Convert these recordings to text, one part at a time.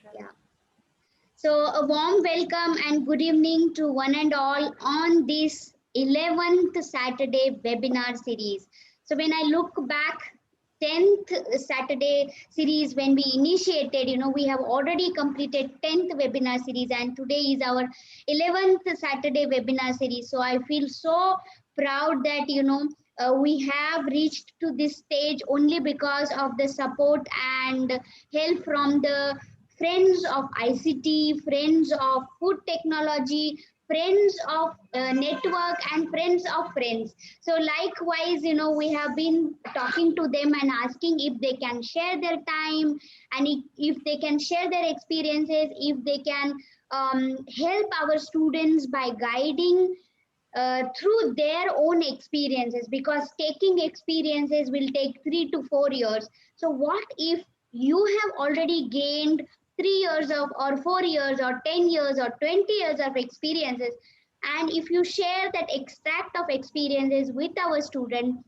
Yeah. So a warm welcome and good evening to one and all on this 11th Saturday webinar series. So when I look back 10th Saturday series when we initiated, we have already completed 10th webinar series and today is our 11th Saturday webinar series. So I feel so proud that, we have reached to this stage only because of the support and help from the friends of ICT, friends of food technology, friends of network, and friends of friends. So likewise, we have been talking to them and asking if they can share their time and if they can share their experiences, if they can help our students by guiding through their own experiences, because taking experiences will take 3 to 4 years. So what if you have already gained 3 years of or 4 years or 10 years or 20 years of experiences, and if you share that extract of experiences with our student,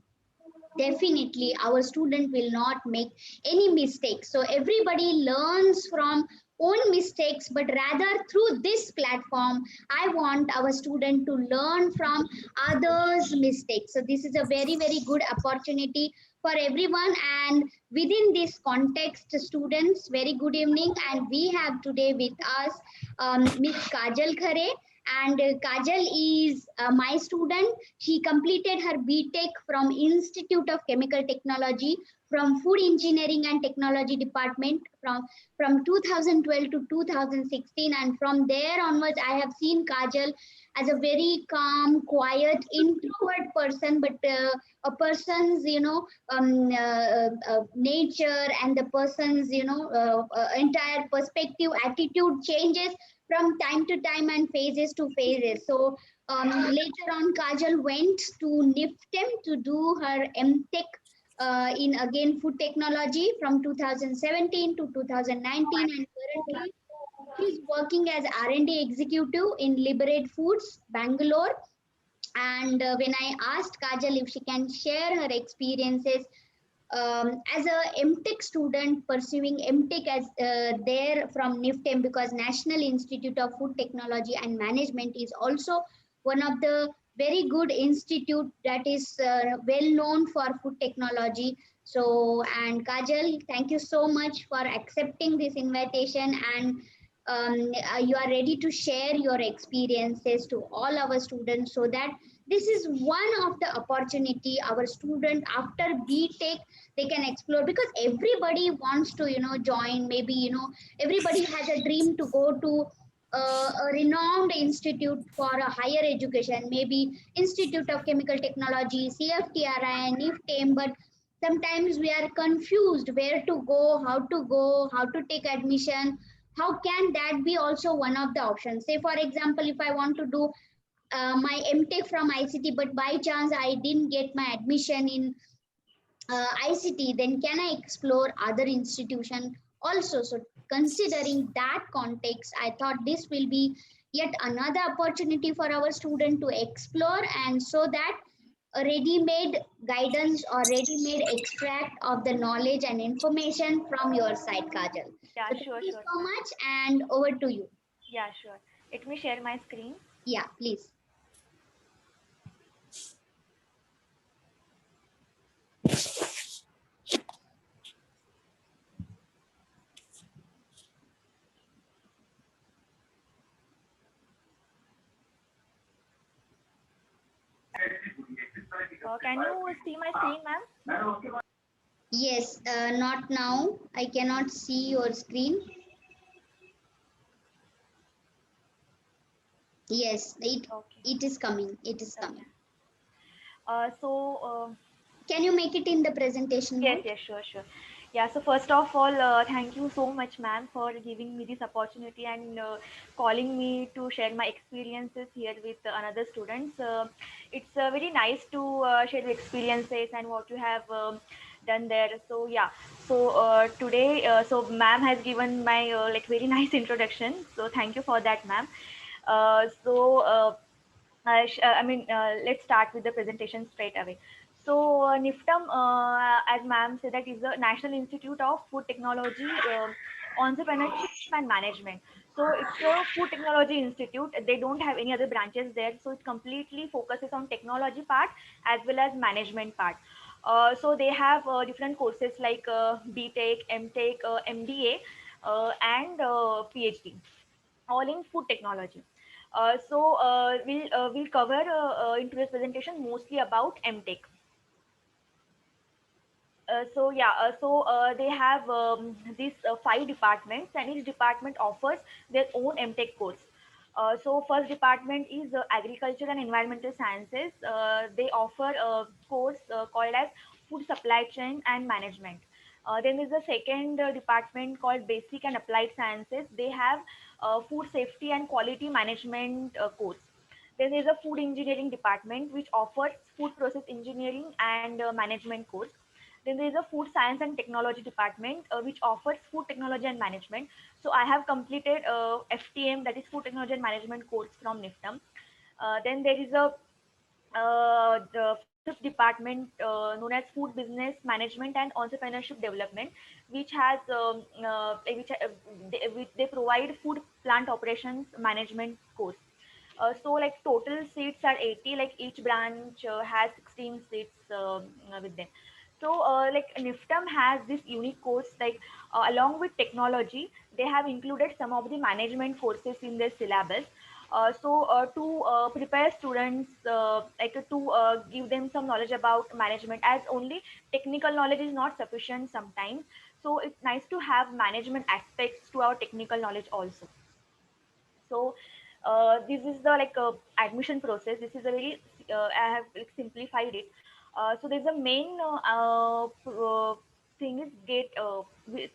definitely our student will not make any mistakes. So everybody learns from own mistakes, but rather through this platform I want our student to learn from others mistakes. So this is a very very good opportunity for everyone, and within this context, students, very good evening. And we have today with us Miss Kajal Khare, and Kajal is my student. She completed her BTech from Institute of Chemical Technology from Food Engineering and Technology Department from 2012 to 2016, and from there onwards I have seen Kajal as a very calm, quiet, introvert person, but a person's nature and the person's entire perspective, attitude changes from time to time and phases to phases. So later on, Kajal went to NIFTEM to do her MTech in again food technology from 2017 to 2019, and currently she's working as R&D executive in Liberate Foods, Bangalore. And when I asked Kajal if she can share her experiences as a MTech student pursuing MTech as there from NIFTEM, because National Institute of Food Technology and Management is also one of the very good institute that is well known for food technology. So, and Kajal, thank you so much for accepting this invitation, and you are ready to share your experiences to all our students, so that this is one of the opportunity our student after BTech they can explore, because everybody wants to join, maybe everybody has a dream to go to a renowned institute for a higher education, maybe Institute of Chemical Technology, CFTRI, NIFTEM, but sometimes we are confused where to go, how to take admission. How can that be also one of the options? Say for example, if I want to do my MTech from ICT, but by chance I didn't get my admission in ICT, then can I explore other institution also? So considering that context, I thought this will be yet another opportunity for our student to explore, and so that a ready-made guidance or ready-made extract of the knowledge and information from your side, Kajal. Yeah, So thank sure, you sure, so ma'am. much, and over to you. Yeah, sure. Let me share my screen. Yeah, please. Can you see my screen, ma'am? Yes, not now. I cannot see your screen. Yes, Okay. it is coming. It is Okay. coming. So, Can you make it in the presentation yes, mode? yes, sure, sure. Yeah, so first of all, thank you so much, ma'am, for giving me this opportunity and calling me to share my experiences here with another students. It's very nice to share the experiences and what you have done there. So yeah, so today, so ma'am has given my like very nice introduction. So thank you for that, ma'am. So. Let's start with the presentation straight away. So, NIFTAM, as ma'am said, that is the National Institute of Food Technology. entrepreneurship and management. So it's a food technology institute. They don't have any other branches there, so it completely focuses on technology part as well as management part. So they have different courses like BTech, MTech, MBA, and PhD, all in food technology. We'll cover in today's presentation mostly about MTech. They have these five departments, and each department offers their own MTech course. So first department is agriculture and environmental sciences. They offer a course called as food supply chain and management. Then there's a second department called basic and applied sciences. They have food safety and quality management course. Then there's a food engineering department which offers food process engineering and management course. Then there is a food science and technology department which offers food technology and management. So I have completed FTM, that is food technology and management course from NIFTM. Then there is a the fifth department known as food business management and entrepreneurship development, which has which they provide food plant operations management course. Like total seats are 80, like each branch has 16 seats with them. Like NIFTM has this unique course, like along with technology, they have included some of the management courses in their syllabus. To prepare students, give them some knowledge about management, as only technical knowledge is not sufficient sometimes. So it's nice to have management aspects to our technical knowledge also. This is the admission process. This is a very I have like simplified it. There's a main thing is gate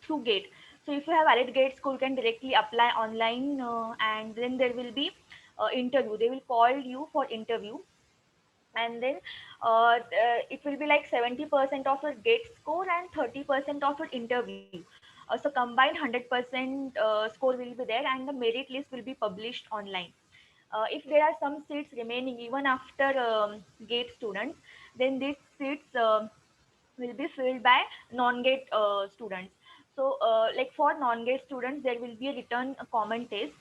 through gate. So if you have valid gate score, you can directly apply online, and then there will be interview. They will call you for interview, and then it will be like 70% of your gate score and 30% of your interview. Combined 100% score will be there, and the merit list will be published online. If there are some seats remaining even after gate students, then these seats will be filled by non-gate students. Like for non-gate students, there will be a written common test.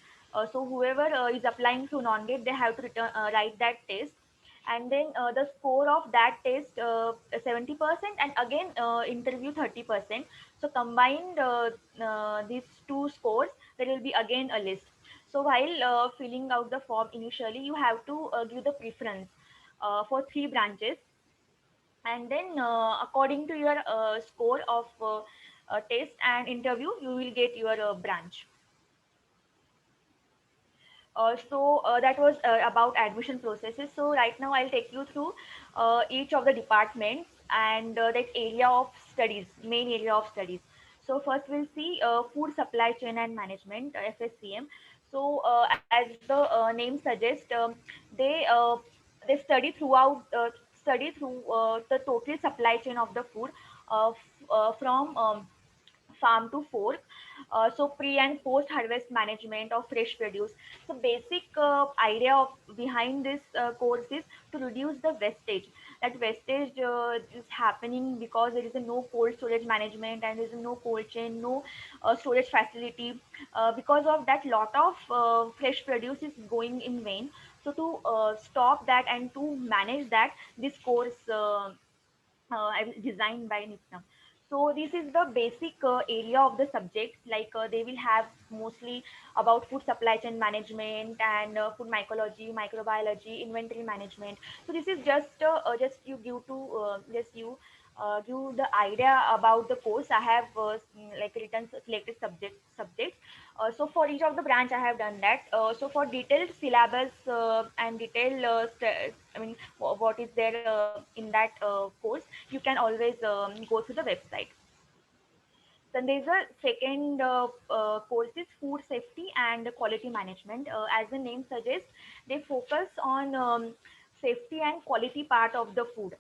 Whoever is applying through non-gate, they have to write that test, and then the score of that test 70%, and again interview 30%. So combined these two scores, there will be again a list. So while filling out the form initially, you have to give the preference for three branches, and then according to your score of test and interview, you will get your branch. That was about admission processes. So right now I'll take you through each of the departments and that area of studies, main area of studies. So first we'll see food supply chain and management, FSCM. As the name suggests, they study through the total supply chain of the food from farm to fork. Pre and post harvest management of fresh produce. So basic idea of behind this course is to reduce the wastage. That wastage is happening because there is a no cold storage management, and there is a no cold chain, no storage facility. Because of that, lot of fresh produce is going in vain. So to stop that and to manage that, this course designed by NIPSAM. So this is the basic area of the subject. Like they will have mostly about food supply chain management and food mycology, microbiology, inventory management. So this is just you give to just you give the idea about the course. I have like written selected subjects. For each of the branch, I have done that. For detailed syllabus and detailed, I mean, what is there in that course, you can always go to the website. Then there's a second course is food safety and quality management. As the name suggests, they focus on safety and quality part of the food.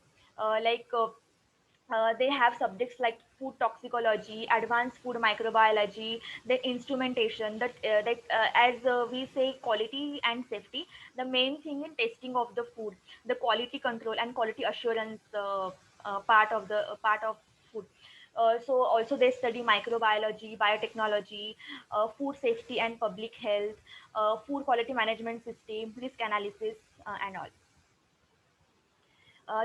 They have subjects like food toxicology, advanced food microbiology, the instrumentation. As we say, quality and safety. The main thing in testing of the food, the quality control and quality assurance part of food. So also they study microbiology, biotechnology, food safety and public health, food quality management system, risk analysis, and all.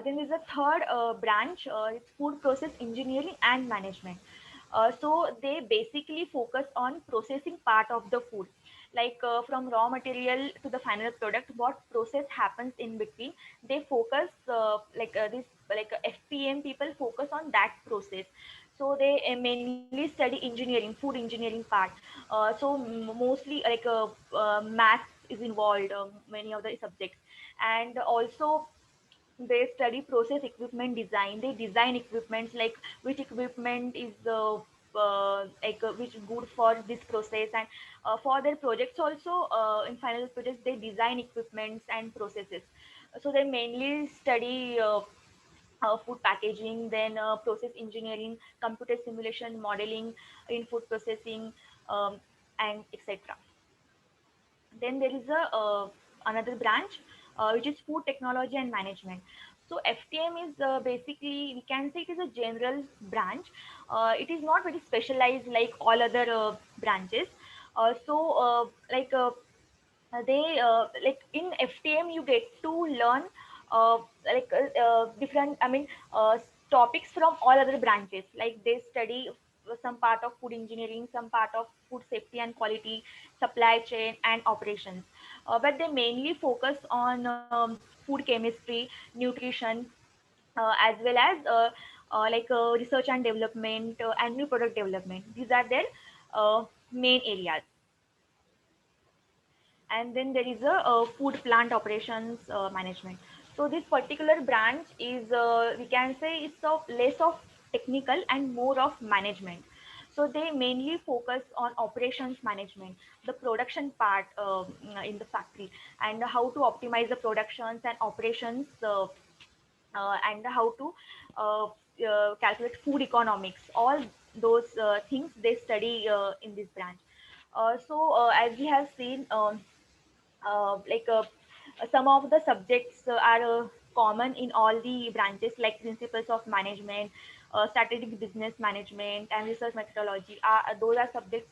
Then there's a third branch, it's food process engineering and management. So they basically focus on processing part of the food, like from raw material to the final product, what process happens in between. They focus FPM people focus on that process. So they mainly study engineering, food engineering part. Mostly maths is involved, many of the subjects, and also they study process equipment design. They design equipments, like which equipment is which good for this process. And for their projects also, in final projects they design equipments and processes. So they mainly study food packaging, then process engineering, computer simulation, modeling in food processing, um, and etc. Then there is a another branch, which is food technology and management. So FTM is basically, we can say, it is a general branch. It is not very specialized like all other branches. Like they like in FTM you get to learn different, topics from all other branches. Like they study some part of food engineering, some part of food safety and quality, supply chain and operations. But they mainly focus on food chemistry, nutrition, as well as research and development, and new product development. These are their main areas. And then there is a food plant operations management. So this particular branch is, we can say, it's of less of technical and more of management. So they mainly focus on operations management, the production part in the factory, and how to optimize the productions and operations, and how to calculate food economics. All those things they study in this branch. As we have seen, some of the subjects are common in all the branches, like principles of management, strategic business management, and research methodology. Those are subjects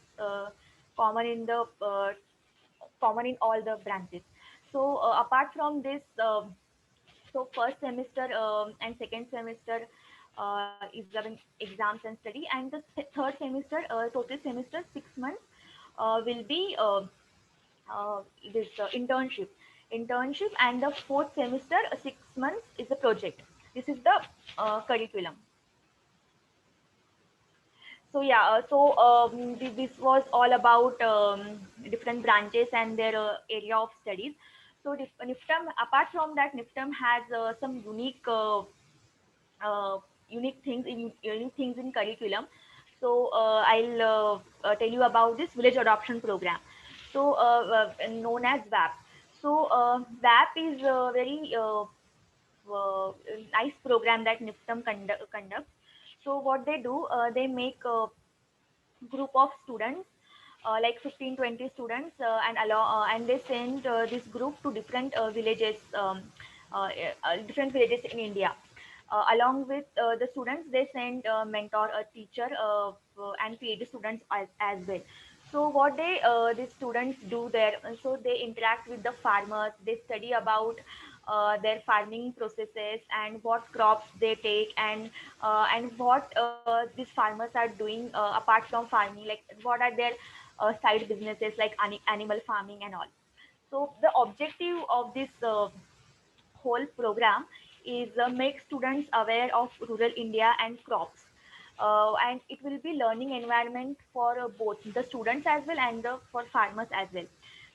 common in the common in all the branches. So apart from this, first semester and second semester is having exams and study, and the third semester, total semester 6 months, will be this internship, and the fourth semester, 6 months, is a project. This is the curriculum. So yeah, this was all about different branches and their area of studies. So NIFTM, apart from that, NIFTM has some uh, unique things in curriculum. So I'll tell you about this village adoption program. So known as VAP. So VAP is a very uh, nice program that NIFTM conducts. So what they do, they make a group of students, like 15-20 students, and they send this group to different villages, different villages in India. Along with the students, they send a mentor, a teacher, and PhD students as well. So what these students do there, so they interact with the farmers, they study about their farming processes and what crops they take, and what these farmers are doing apart from farming, like what are their side businesses, like animal farming and all. So the objective of this whole program is make students aware of rural India and crops. And it will be learning environment for both the students as well, and for farmers as well.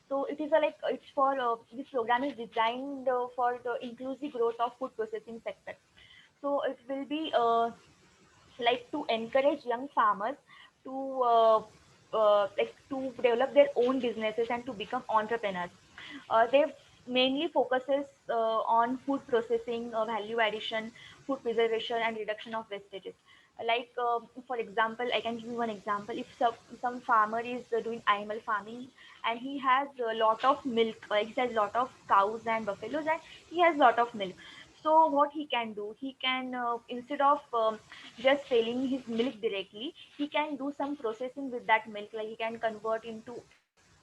So it is it's for this program is designed for the inclusive growth of food processing sector. So it will be like to encourage young farmers to to develop their own businesses and to become entrepreneurs. They mainly focuses on food processing, value addition, food preservation, and reduction of wastages. For example, I can give you one example. If some farmer is doing animal farming, and he has a lot of milk, he has a lot of cows and buffaloes, and he has a lot of milk. So what he can do, he can instead of just selling his milk directly, he can do some processing with that milk. Like he can convert into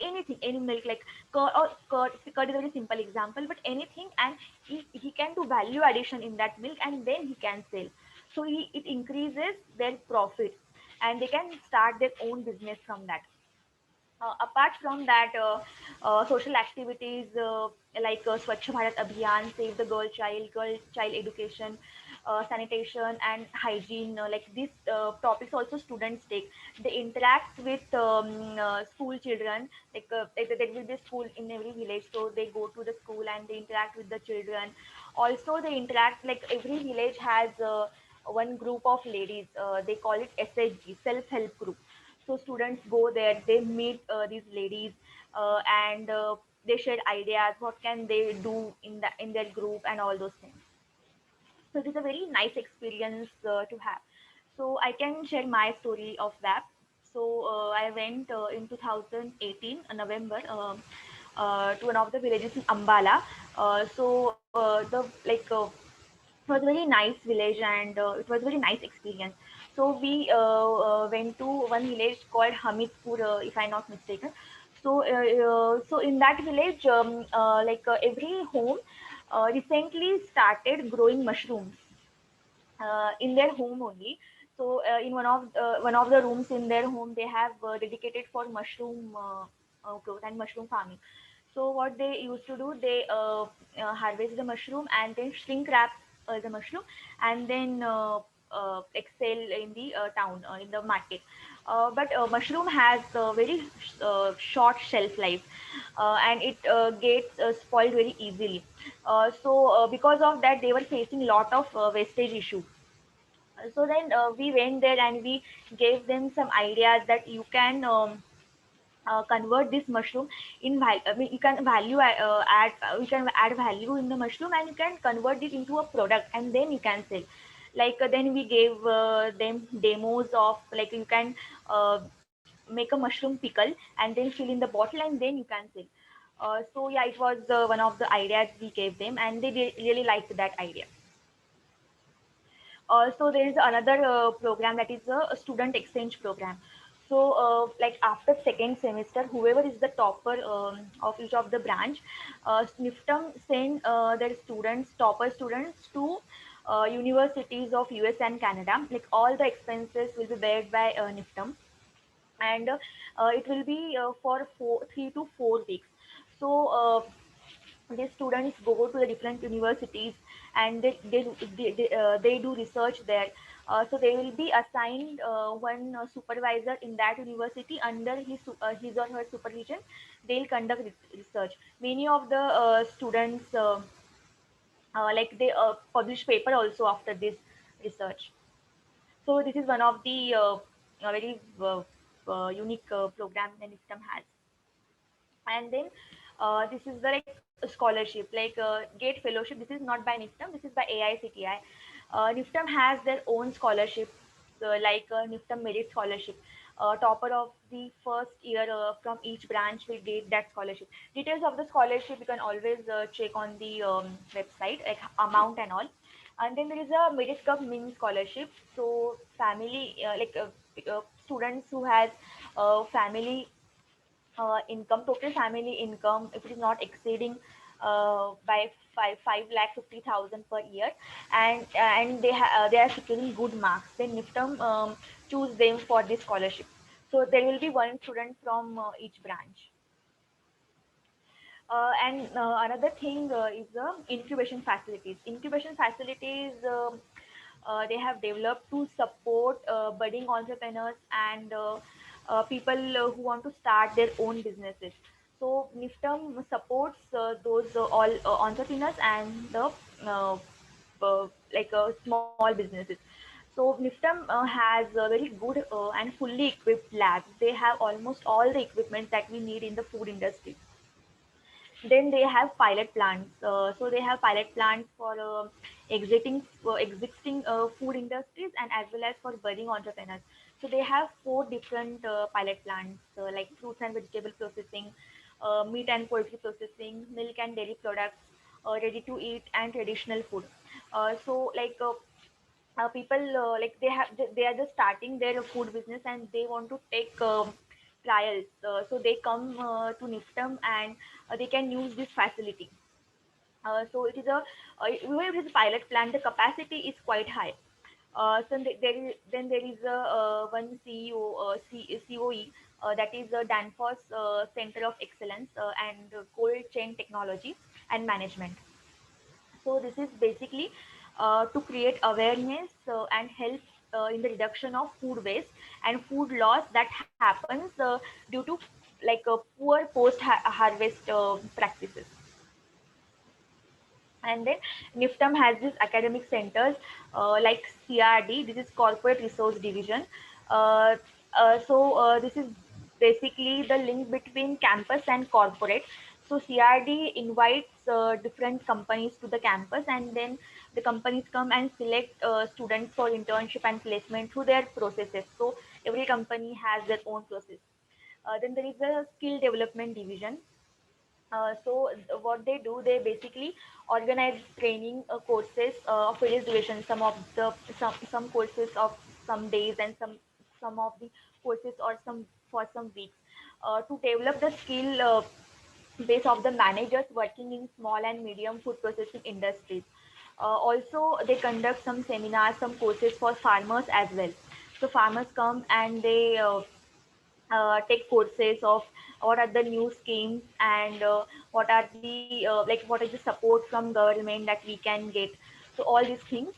anything, any milk, like curd is a very simple example, but anything, and he can do value addition in that milk, and then he can sell. So it increases their profit, and they can start their own business from that. Apart from that, social activities like Swachh Bharat Abhiyan, Save the Girl Child Education, sanitation and hygiene, like these topics also students take. They interact with school children, like there will be school in every village, so they go to the school and they interact with the children. Also, they interact, like every village has one group of ladies, they call it SHG, Self Help Group. So students go there, they meet these ladies, and they share ideas, what can they do in their group and all those things. So it is a very nice experience to have. So I can share my story of that. So I went in 2018 November, to one of the villages in Ambala. It was a very nice village, and it was a very nice experience. So we went to one village called Hamidpur, if I'm not mistaken. So in that village, every home recently started growing mushrooms in their home only. So in one of the rooms in their home, they have dedicated for mushroom growth and mushroom farming. So what they used to do, they harvest the mushroom and then shrink wrap the mushroom, and then like sell in the town, in the market. But mushroom has a very short shelf life, and it gets spoiled very easily. So because of that, they were facing lot of wastage issue. So then we went there and we gave them some ideas that you can convert this mushroom in value. I mean, you can you can add value in the mushroom, and you can convert it into a product, and then you can sell. Then we gave them demos of, like, you can make a mushroom pickle and then fill in the bottle, and then you can sell. So yeah, it was one of the ideas we gave them, and they really liked that idea. Also, there is another program, that is a student exchange program. So like after second semester, whoever is the topper of each of the branch, NIFTM send their topper students to universities of US and Canada. Like all the expenses will be bared by NIFTM, and it will be for 3 to 4 weeks. So these students go to the different universities, and they do research there. So they will be assigned one supervisor in that university. Under his or her supervision, they'll conduct research. Many of the students, they publish paper also after this research. So this is one of the very unique program that NIFTM has. And then this is the like scholarship, GATE fellowship. This is not by NIFTM, this is by AICTI. NIFTM has their own scholarship, NIFTM merit scholarship. Topper of the first year from each branch will get that scholarship. Details of the scholarship you can always check on the website, like amount and all. And then there is a merit cup mini scholarship. So family, students who has family income, total family income, if it is not exceeding by 5,50,000 per year, and they are securing good marks, then NIFTM choose them for this scholarship. So there will be one student from each branch. And another thing is the incubation facilities. Incubation facilities, they have developed to support budding entrepreneurs and people who want to start their own businesses. So NIFTM supports those all entrepreneurs and the small businesses. So NIFTM has a very good and fully equipped labs. They have almost all the equipment that we need in the food industry. Then they have pilot plants. So they have pilot plants for existing food industries, and as well as for budding entrepreneurs. So they have four different pilot plants, like fruits and vegetable processing, meat and poultry processing, milk and dairy products, ready to eat and traditional food. So like people like they are just starting their food business and they want to take trials. So they come to Niftam and they can use this facility. So it is a even if it is a pilot plant, the capacity is quite high. Then there is a one COE, that is the Danfoss Center of Excellence and Cold Chain Technology and Management. So this is basically to create awareness and help in the reduction of food waste and food loss that happens due to like poor post harvest practices. And then NIFTAM has these academic centers like CRD, this is Corporate Resource Division. Uh, this is basically the link between campus and corporate. So CRD invites different companies to the campus, and then the companies come and select students for internship and placement through their processes. So every company has their own process. Then there is a skill development division. What they do, they basically organize training courses of various duration. Some courses of some days and some of the courses or some for some weeks to develop the skill base of the managers working in small and medium food processing industries. Also, they conduct some seminars, some courses for farmers as well. So farmers come and they take courses of what are the new schemes and what is the support from government that we can get. So all these things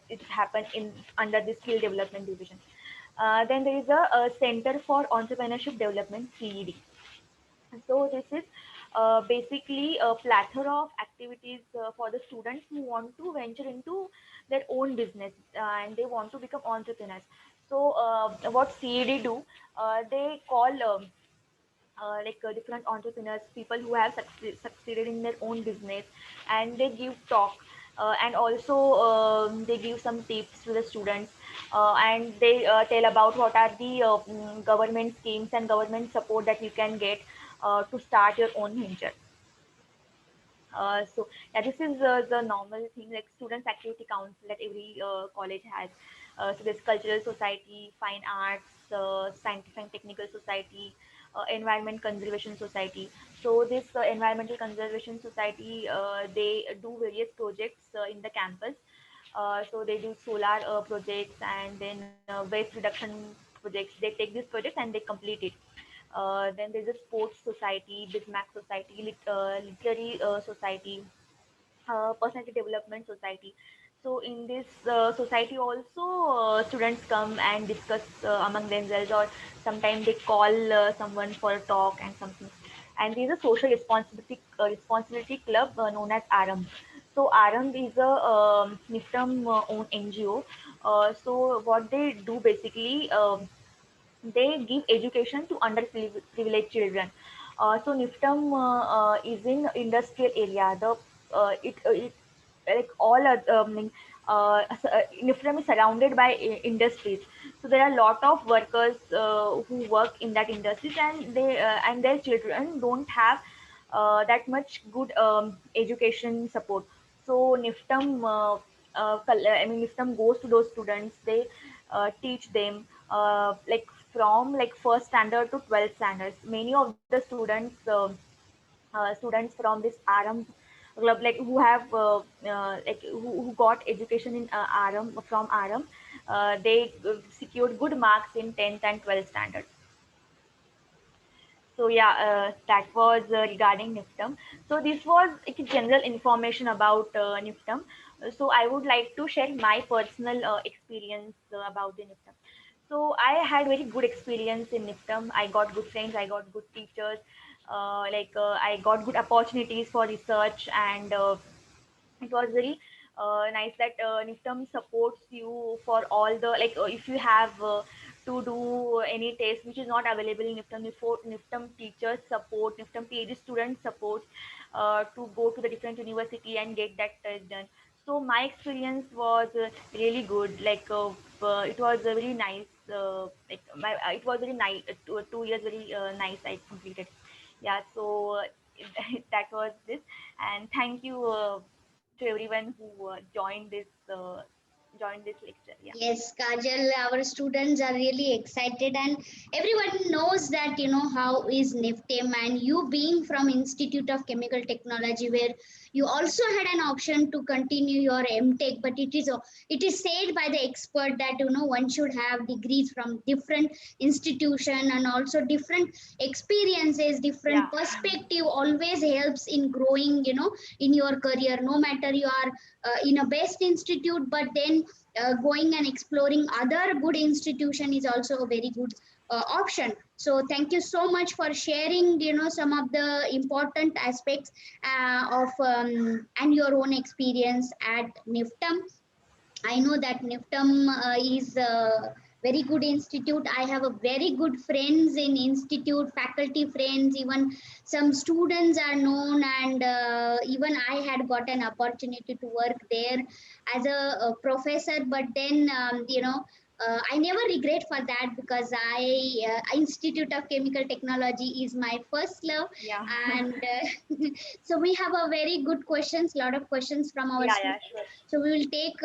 it happen in under the skill development division. Then there is a Center for Entrepreneurship Development, CED. So this is basically a plethora of activities for the students who want to venture into their own business and they want to become entrepreneurs. So what CAD do, they call different entrepreneurs, people who have succeeded in their own business, and they give talk. And also they give some tips to the students, and they tell about what are the government schemes and government support that you can get to start your own venture. So yeah, this is the normal thing like students activity council that every college has. So there's cultural society, fine arts, scientific and technical society, environment conservation society. So this environmental conservation society, they do various projects in the campus. So they do solar projects and then waste reduction projects. They take these projects and they complete it. Then there's a sports society, Bismarck society, literary society, personality development society. So in this society also students come and discuss among themselves, or sometimes they call someone for a talk and something. And there is a social responsibility club known as ARAM. So ARAM is a NIFTAM owned NGO. So what they do basically, they give education to underprivileged children. So Niftam is in industrial area. It like all Niftam is surrounded by industries. So there are a lot of workers who work in that industries, and they and their children don't have that much good education support. So Niftam goes to those students. They teach them like from like first standard to 12th standards. Many of the students from this Aram club, like who have who got education in Aram from Aram, they secured good marks in 10th and 12th standard. So yeah, that was regarding NIFTAM. So this was like, general information about NIFTAM. So I would like to share my personal experience about the NIFTAM. So I had very good experience in NIFTAM. I got good friends, I got good teachers, I got good opportunities for research, and it was very nice that NIFTAM supports you for all the if you have to do any test which is not available in NIFTAM, NIFTAM teachers support, NIFTAM PhD students support to go to the different university and get that test done. So my experience was really good. It was a very nice. It was very nice. 2 years very nice. I completed. Yeah. So that was this. And thank you. to everyone who joined this lecture. Yeah. Yes, Kajal, our students are really excited, and everyone knows that how is NIFTEM, and you being from Institute of Chemical Technology, where you also had an option to continue your MTech, but it is said by the expert that one should have degrees from different institution, and also different experiences, different Yeah. perspective always helps in growing in your career. No matter you are in a best institute, but then going and exploring other good institution is also a very good option. So thank you so much for sharing some of the important aspects of and your own experience at NIFTM. I know that NIFTM is a very good institute. I have a very good friends in institute, faculty friends, even some students are known, and even I had got an opportunity to work there as a professor. But then, I never regret for that, because Institute of Chemical Technology is my first love, Yeah. and so we have a very good questions, lot of questions from our Yeah, students. yeah, sure. So we will take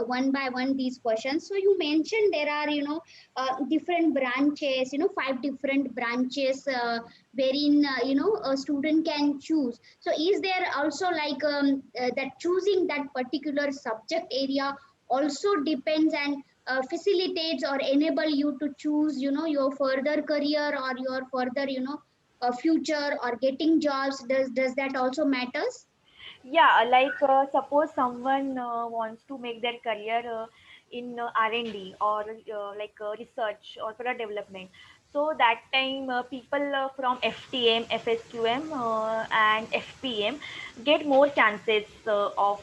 one by one these questions. So you mentioned there are, different branches, five different branches wherein, a student can choose. So is there also like that choosing that particular subject area also depends and facilitates or enable you to choose, your further career or your further, future or getting jobs? Does that also matters? Yeah, like suppose someone wants to make their career in R&D or research or product development. So that time people from FTM, FSQM and FPM get more chances of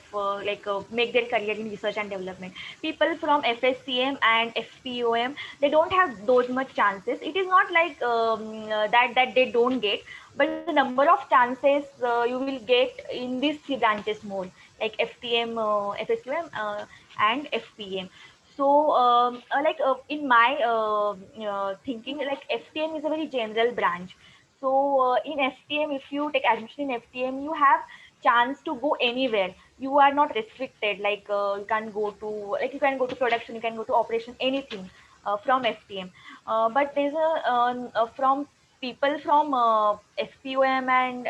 make their career in research and development. People from FSCM and FPOM, they don't have those much chances. It is not like that they don't get, but the number of chances you will get in these three branches more, like FTM, FSQM, and FPM. So in my thinking, like FTM is a very general branch. So in FTM, if you take admission in FTM, you have chance to go anywhere. You are not restricted. Like you can go to production, you can go to operation, anything from FTM. But there's from people from FPOM and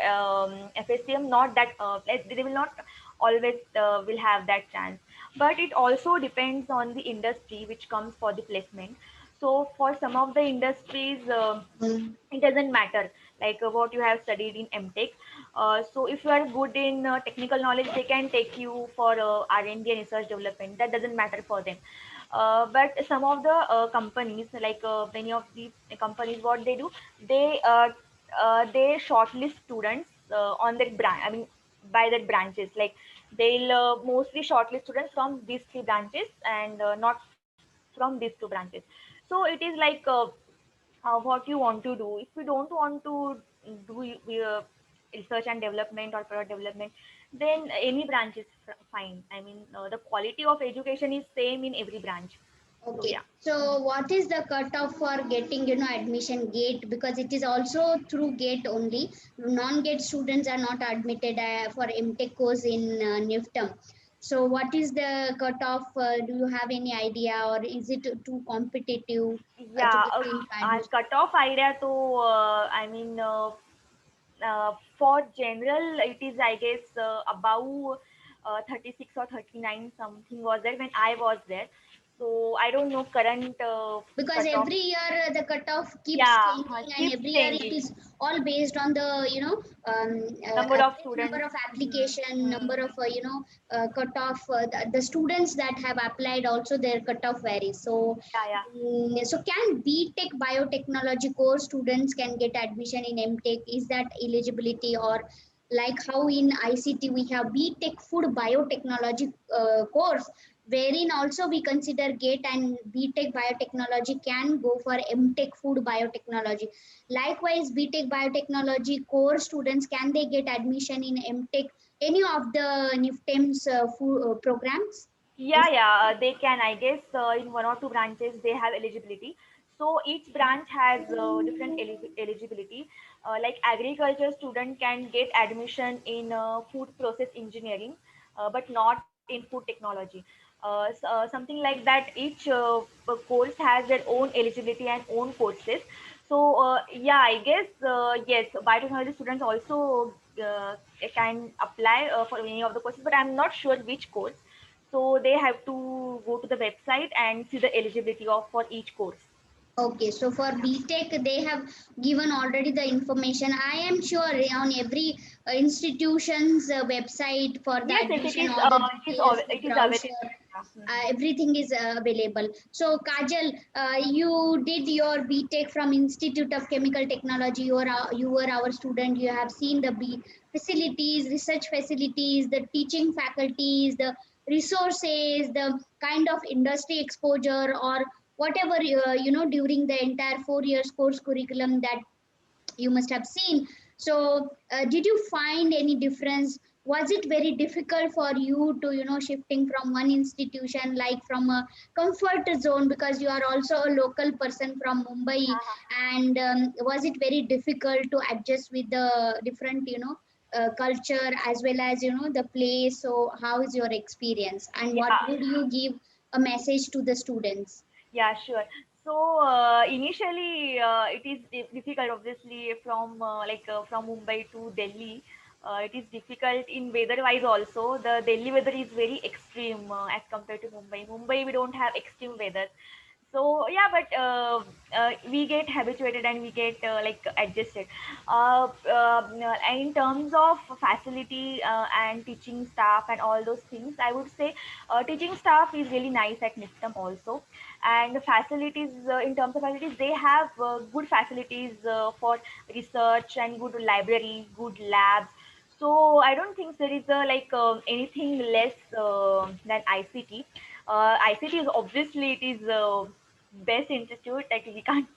FSCM, not that like, they will not always will have that chance. But it also depends on the industry which comes for the placement. So for some of the industries, it doesn't matter like what you have studied in MTech. So if you are good in technical knowledge, they can take you for R&D and research development. That doesn't matter for them. But some of the companies, like many of these companies, what they do, they shortlist students on that branch. I mean, by that branches, like they'll mostly shortlist students from these three branches and not from these two branches. So it is like what you want to do. If you don't want to do research and development or product development, then any branch is fine. I mean, the quality of education is same in every branch. So Okay, yeah. so what is the cutoff for getting, admission gate? Because it is also through gate only. Non-gate students are not admitted for MTech course in NIFTM. So what is the cutoff? Do you have any idea, or is it too competitive to Yeah, get into as admission? cutoff idea to I mean for general it is, I guess, above 36 or 39 something was there when I was there. So I don't know current Because cutoff. every year the cutoff keeps Yeah, changing, and keeps every year it changing. is all based on the Number of number students. of Hmm. application, number Hmm. of cutoff, the students that have applied also their cutoff varies. So Yeah, yeah. so can BTech biotechnology course students can get admission in MTech? Is that eligibility, or like how in ICT we have BTech food biotechnology course, wherein also we consider GATE, and BTech biotechnology can go for MTech food biotechnology. Likewise, BTech biotechnology core students, can they get admission in MTech, any of the NIFTEM's food, programs? Yeah, Is yeah, they can. I guess in one or two branches they have eligibility. So each branch has different eligibility. Like agriculture student can get admission in food process engineering. but not in food technology. Something like that. Each course has their own eligibility and own courses. So yeah, I guess yes, biotechnology students also can apply for any of the courses, but I'm not sure which course. So they have to go to the website and see the eligibility of for each course. Okay, so for BTech, they have given already the information. I am sure on every institution's website for the Yes, yes, admission, all the details, the it is available. brochure, Yeah. Mhm. everything is available. So, Kajal, you did your BTech from Institute of Chemical Technology. You were our student. You have seen the facilities, research facilities, the teaching faculties, the resources, the kind of industry exposure, or whatever during the entire 4 years course curriculum that you must have seen. So did you find any difference? Was it very difficult for you to shifting from one institution, like from a comfort zone, because you are also a local person from Mumbai, and was it very difficult to adjust with the different culture, as well as the place? So how is your experience, and what Yeah, would you give a message to the students? yeah, sure. So initially, it is difficult. Obviously, from from Mumbai to Delhi, it is difficult in weather-wise also. The Delhi weather is very extreme as compared to Mumbai. Mumbai, we don't have extreme weather. So yeah, but we get habituated and we get adjusted. In terms of facility and teaching staff and all those things, I would say teaching staff is really nice at NIFTM also. And the facilities, in terms of facilities, they have good facilities for research and good library, good labs. So I don't think there is anything less than ICT. ICT is obviously it is best institute, like we can't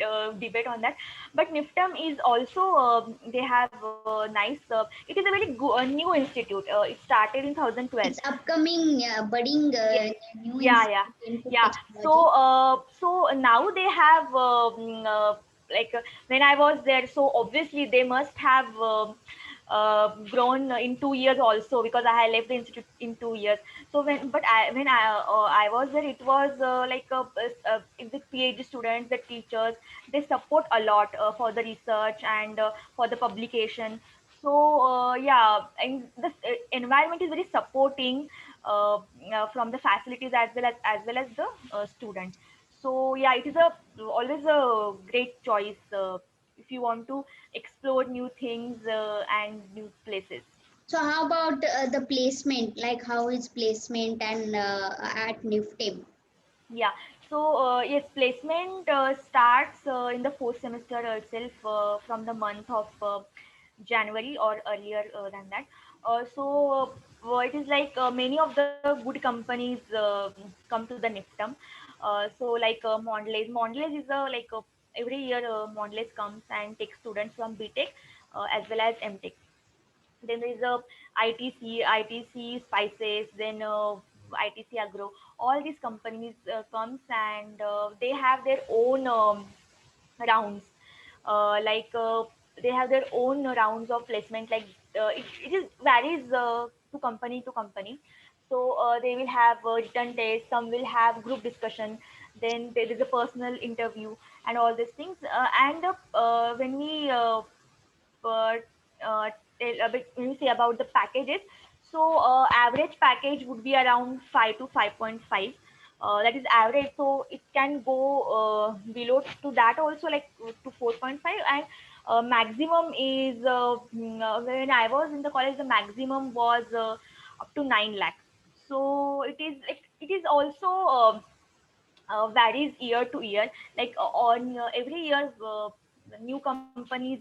debate on that. But NIFTM is also they have nice. It is a very new institute. It started in 2012. It's upcoming budding Yes. new Yeah, yeah, institute in food yeah. technology. So now they have when I was there. So obviously they must have grown in 2 years also, because I had left the institute in 2 years. So when I was there, it was the PhD students, the teachers, they support a lot for the research and for the publication. So yeah, and the environment is very supporting from the facilities as well as the students. So yeah, it is a always a great choice if you want to explore new things and new places. So how about the placement? Like how is placement and at NIFTEM? Yeah. So yes, placement starts in the fourth semester itself from the month of January or earlier than that. It is like many of the good companies come to the NIFTM. Mondelez is every year Mondelez comes and takes students from BTech as well as MTech. Then there is a ITC Spices, then ITC Agro. All these companies comes and they have their own rounds. Like they have their own rounds of placement. Like it is varies to company to company. So they will have written test. Some will have group discussion. Then there is a personal interview and all these things. And when we but tell a bit when you say about the packages. So average package would be around 5 to 5.5. That is average. So it can go below to that also, like to 4.5. And maximum is when I was in the college, the maximum was up to 9 lakhs. So it is also varies year to year. Like on every year, new companies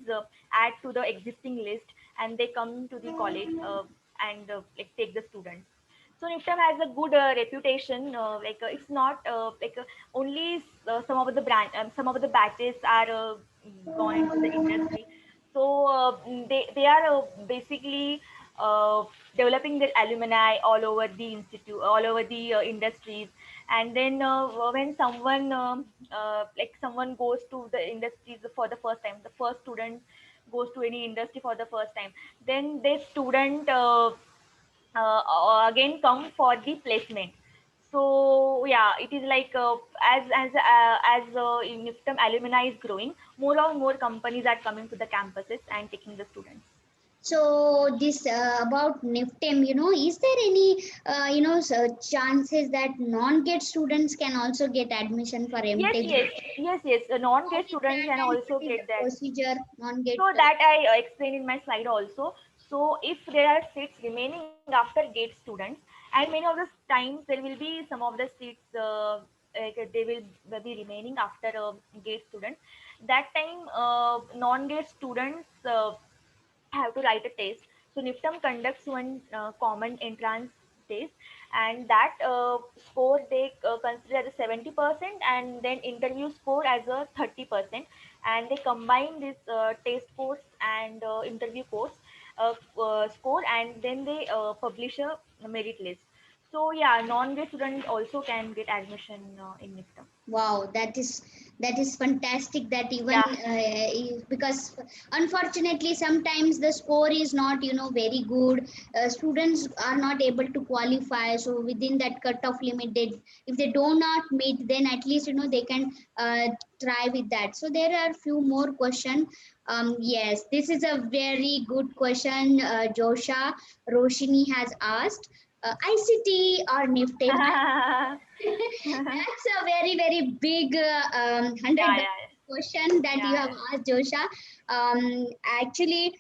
add to the existing list and they come to the college and take the students. So NIFTM has a good reputation. It's not only some of the some of the batches are gone into the industry. So they are basically uh, developing their alumni all over the institute, all over the industries. And then when someone goes to the industries for the first time, the first student goes to any industry for the first time, then this student again come for the placement. So yeah, it is like as NIFTM alumni is growing, more and more companies are coming to the campuses and taking the students. So this about NIFTM, is there any chances that non-GATE students can also get admission for Yes, MTech? yes, yes, yes. How Non-GATE is students that can and also what is get the that. procedure non-GATE? So that I explained in my slide also. So if there are seats remaining after GATE students, and many of the times there will be some of the seats they will be remaining after GATE students. That time non-GATE students have to write a test. So NIFTM conducts one common entrance test, and that score they consider as a 70%, and then interview score as a 30%, and they combine this test course and interview course score, and then they publish a merit list. So yeah, non-GATE student also can get admission in NIFTM. Wow, that is fantastic. That even Yeah. because unfortunately sometimes the score is not very good. Students are not able to qualify. So within that cutoff limit, if they do not meet, then at least they can try with that. So there are few more questions. Yes, this is a very good question. Josha Roshini has asked. ICT or NIFTM? That's a very, very big Yeah, $100 yeah, question that you yeah, have asked, Josha. Actually,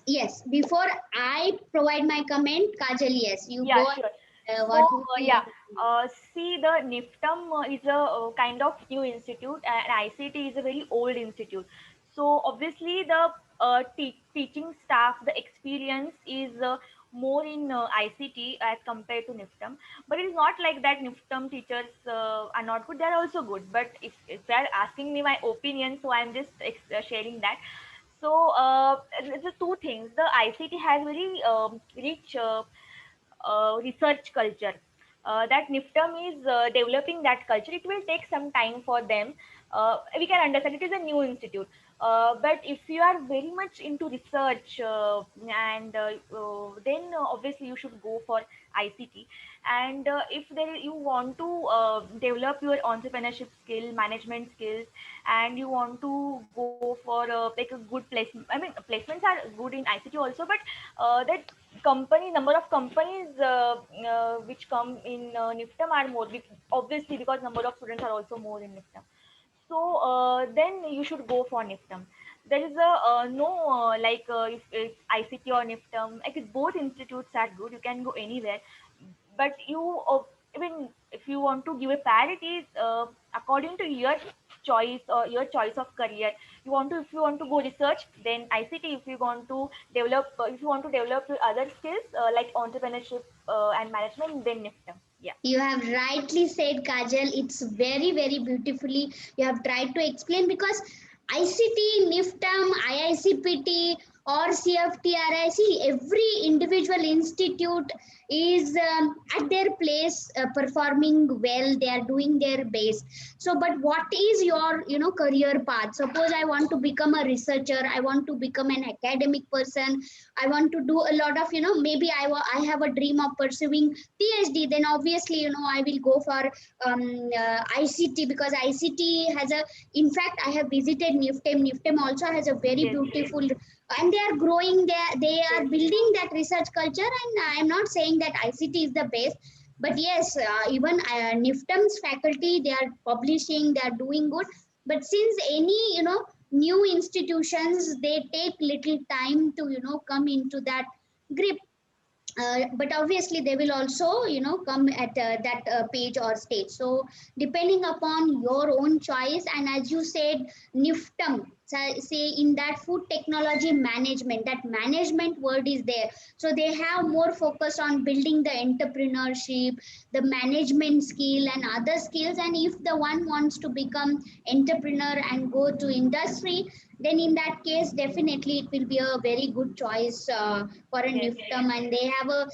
yes, before I provide my comment, Kajal, yes, you yeah, go sure. ahead. So, What would be your yeah, opinion? see, the NIFTM is a kind of new institute, and ICT is a very old institute. So, obviously, the teaching staff, the experience is more in ICT as compared to NIFTM. But it is not like that NIFTM teachers are not good, they are also good. But if they are asking me my opinion, so I'm just sharing that. So, the two things, the ICT has very rich research culture. That NIFTM is developing that culture. It will take some time for them. We can understand it is a new institute. But if you are very much into research and then obviously you should go for ICT. And if there you want to develop your entrepreneurship skill, management skills, and you want to go for like a good placement. I mean, placements are good in ICT also, but that number of companies which come in NIFTM are more, obviously because number of students are also more in NIFTM. So then you should go for NIFTM. There is a no like if it's ICT or NIFTM, like both institutes are good. You can go anywhere, but you even if you want to give a parity according to your choice or your choice of career, if you want to go research, then ICT. If you want to develop your other skills like entrepreneurship and management, then NIFTM. Yeah. You have rightly said, Kajal. It's very, very beautifully you have tried to explain because ICT, NIFTM, IICPT, or CFTRIC, every individual institute is at their place performing well. They are doing their best. So, but what is your career path? Suppose I want to become a researcher. I want to become an academic person. I want to do a lot of maybe I have a dream of pursuing PhD, then obviously I will go for ICT because ICT has a. In fact, I have visited NIFTM. NIFTM also has a very Yes. beautiful, and they are growing. They are Yes. building that research culture. And I am not saying that ICT is the best, but yes, even NIFTM's faculty, they are publishing, they are doing good. But since any new institutions, they take little time to come into that grip, but obviously they will also come at that page or stage. So depending upon your own choice, and as you said, NIFTM, say in that food technology management, that management word is there. So they have more focus on building the entrepreneurship, the management skill and other skills. And if the one wants to become entrepreneur and go to industry, then in that case definitely it will be a very good choice for a Yes. NIFTM. And they have a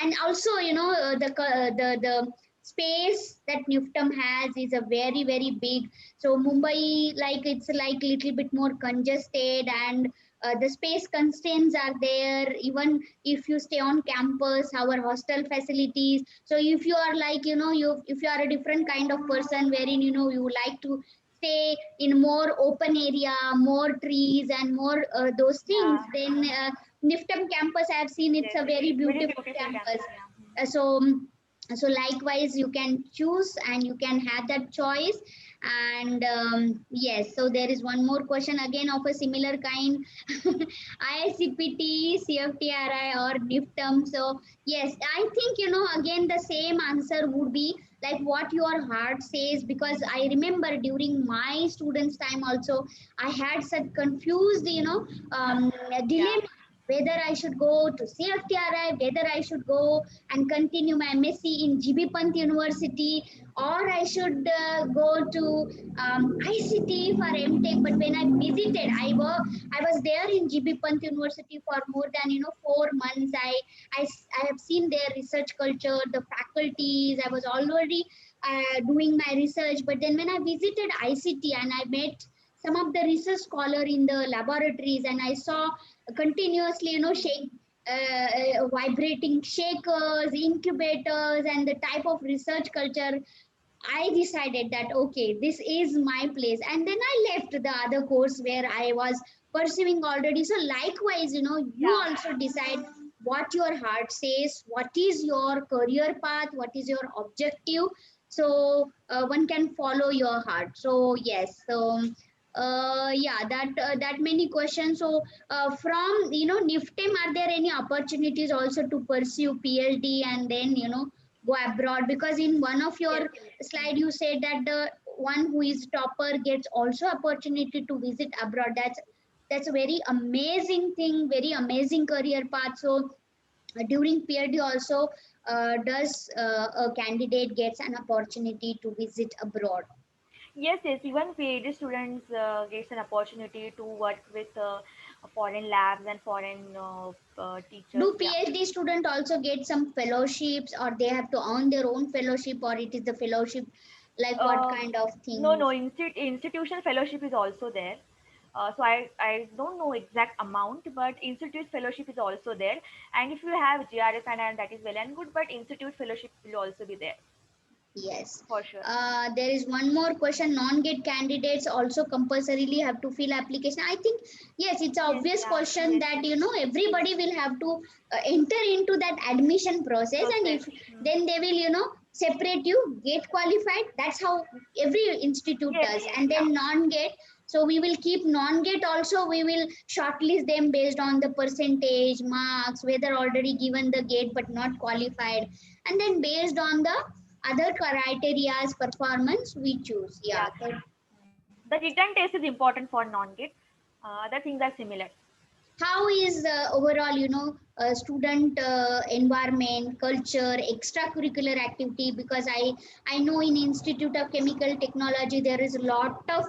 and also the space that NIFTM has is a very big. So Mumbai, like it's like little bit more congested, and the space constraints are there. Even if you stay on campus, our hostel facilities. So if you are like, you if you are a different kind of person wherein you like to stay in more open area, more trees and more those things, Yeah. then Niftam campus I have seen, it's Yes, a it very is very beautiful beautiful campus. campus. Yeah. So likewise you can choose and you can have that choice. And yes, so there is one more question again of a similar kind. ISCPT, CFTRI or NIFTM. So yes, I think again the same answer would be like what your heart says, because I remember during my students time also I had such confused Yeah. dilemma whether I should go to CFTRI, whether I should go and continue my MSc in GB Pant University, or I should go to ICT for MTech. But when I visited, I was there in GB Pant University for more than 4 months. I have seen their research culture, the faculties. I was already doing my research. But then when I visited ICT and I met some of the research scholar in the laboratories, and I saw continuously shake vibrating shakers, incubators, and the type of research culture, I decided that okay, this is my place. And then I left the other course where I was pursuing already. So likewise, you Yeah. also decide what your heart says, what is your career path, what is your objective. So one can follow your heart. So yes, so yeah, that many questions. So from NIFTEM, are there any opportunities also to pursue PhD and then go abroad? Because in one of Yes. your Yes. slide you said that the one who is topper gets also opportunity to visit abroad. That's a very amazing thing, very amazing career path. So during PhD also, does a candidate gets an opportunity to visit abroad? Yes, yes. Even PhD students gets an opportunity to work with foreign labs and foreign teachers. Do Yeah. PhD student also get some fellowships, or they have to earn their own fellowship, or it is the fellowship like what Uh, kind of no, no. things? Institutional fellowship is also there. So I don't know exact amount, but institute fellowship is also there. And if you have GRS and that is well and good, but institute fellowship will also be there Yes. for sure. There is one more question. Non-GATE candidates also compulsorily have to fill application. I think yes, it's an Yes, obvious yeah, question yes, that yes, yes. everybody will have to enter into that admission process, and Process. if then they will separate you GATE qualified. That's how every institute Yes, does, yes, and yeah. then non-GATE. So we will keep non-GATE also. We will shortlist them based on the percentage marks, whether already given the GATE but not qualified, and then based on the other criteria's performance we choose. Yeah. Yeah. The written test is important for non-GIT. Other things are similar. How is overall student environment, culture, extracurricular activity? Because I know in Institute of Chemical Technology there is a lot of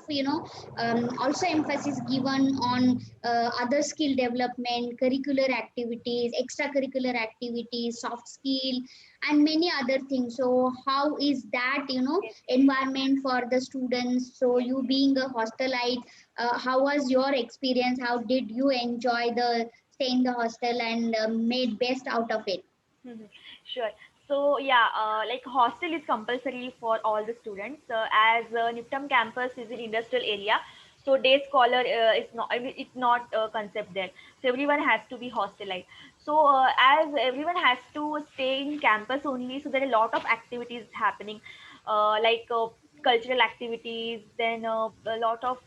also emphasis given on other skill development, curricular activities, extracurricular activities, soft skill, and many other things. So how is that Yes, yes, environment for the students? So yes, you yes. being a hostelite, how was your experience? How did you enjoy the stay in the hostel and made best out of it? Mhm. Sure. So yeah, like hostel is compulsory for all the students. As Niptam campus is an industrial area, so day scholar is not. I mean, it's not a concept there. So everyone has to be hostelite. So as everyone has to stay in campus only, so there are a lot of activities happening, like cultural activities, then a lot of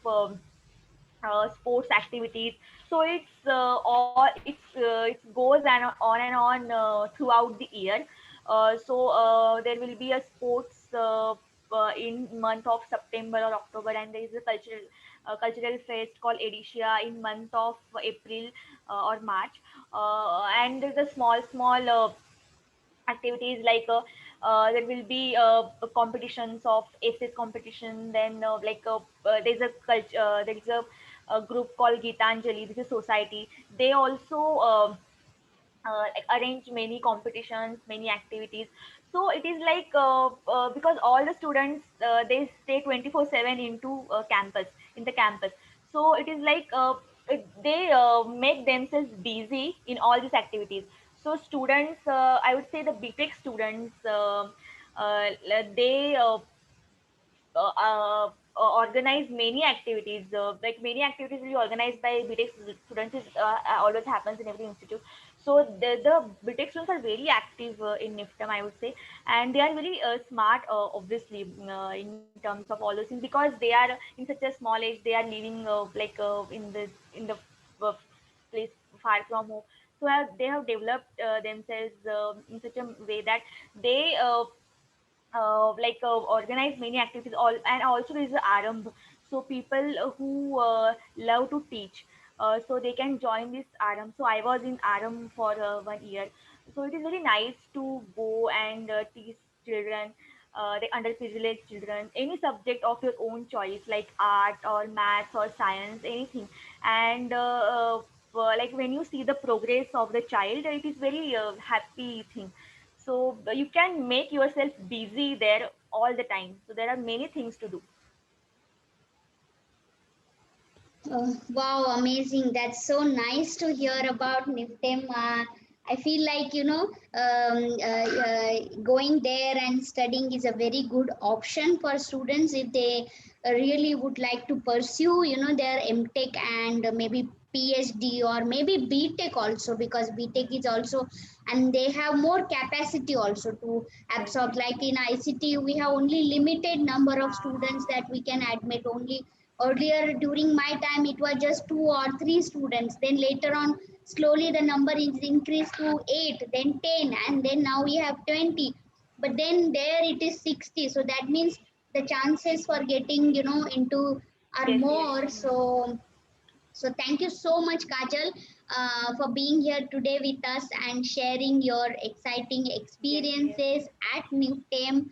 sports activities. So it goes and on throughout the year. So there will be a sports in month of September or October, and there is a cultural fest called Edicia in month of April or March. And there's a small activities like there will be competitions of essays competition, then there is a group called Gitanjali, this is society. They also like arrange many competitions, many activities. So it is like because all the students they stay 24/7 into campus in the campus. So it is like they make themselves busy in all these activities. So students, I would say the BTech students, they organize many activities. Like many activities will be organized by BTech students. It always happens in every institute. So the BTech students are very active in NIFTM, I would say, and they are very smart, obviously, in terms of all those things, because they are in such a small age. They are living in the uh, place far from home. So they have developed themselves in such a way that they organize many activities, all, and also there is the Arambh. So people who love to teach, so they can join this Arambh. So I was in Arambh for 1 year. So it is very nice to go and teach children, the underprivileged children, any subject of your own choice, like art or maths or science, anything. And like when you see the progress of the child, it is very happy thing. So you can make yourself busy there all the time. So there are many things to do. Wow, amazing. That's so nice to hear about NIFTEM. I feel like, going there and studying is a very good option for students if they really would like to pursue, their MTech and maybe PhD or maybe BTech also, because BTech is also, and they have more capacity also to Yes. absorb. Like in ICT, we have only limited number of Yeah. students that we can admit. Only earlier during my time it was just 2 or 3 students, then later on slowly the number is increased to 8, then 10, and then now we have 20, but then there it is 60. So that means the chances for getting into are Yes, yes. more. So thank you so much, Kajal, for being here today with us and sharing your exciting Yes, yes. experiences at NIFTEM.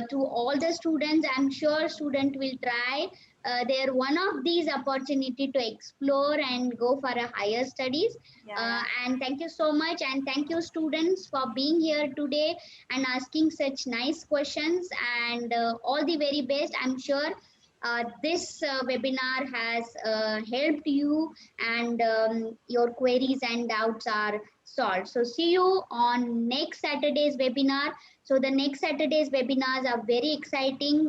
To all the students, I'm sure student will try their one of these opportunity to explore and go for a higher studies. Yeah, yeah. And thank you so much, and thank you students for being here today and asking such nice questions. And all the very best. I'm sure this webinar has helped you, and your queries and doubts are solved. So see you on next Saturday's webinar. So the next Saturday's webinars are very exciting.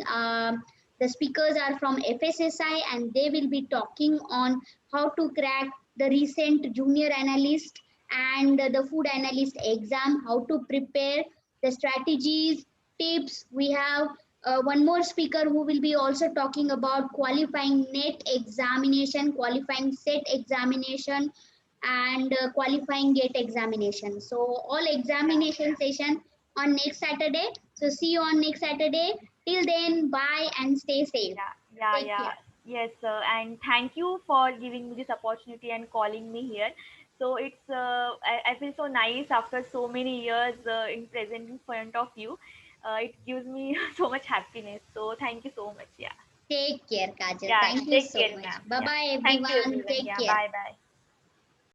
The speakers are from FSSI, and they will be talking on how to crack the recent junior analyst and the food analyst exam, how to prepare, the strategies, tips. We have one more speaker who will be also talking about qualifying net examination, qualifying set examination, and qualifying gate examination. So all examination session on next Saturday. So see you on next Saturday. Till then, bye and stay safe. Yeah, yeah, Take yeah. care. Yes, and thank you for giving me this opportunity and calling me here. So it's I feel so nice after so many years in present in front of you. It gives me so much happiness. So thank you so much. Yeah, Take care, Kajal. yeah. Thank you Take so care, much. ma'am. Bye Yeah. bye, Thank you, everyone. everyone. Take Yeah. care. Bye, bye.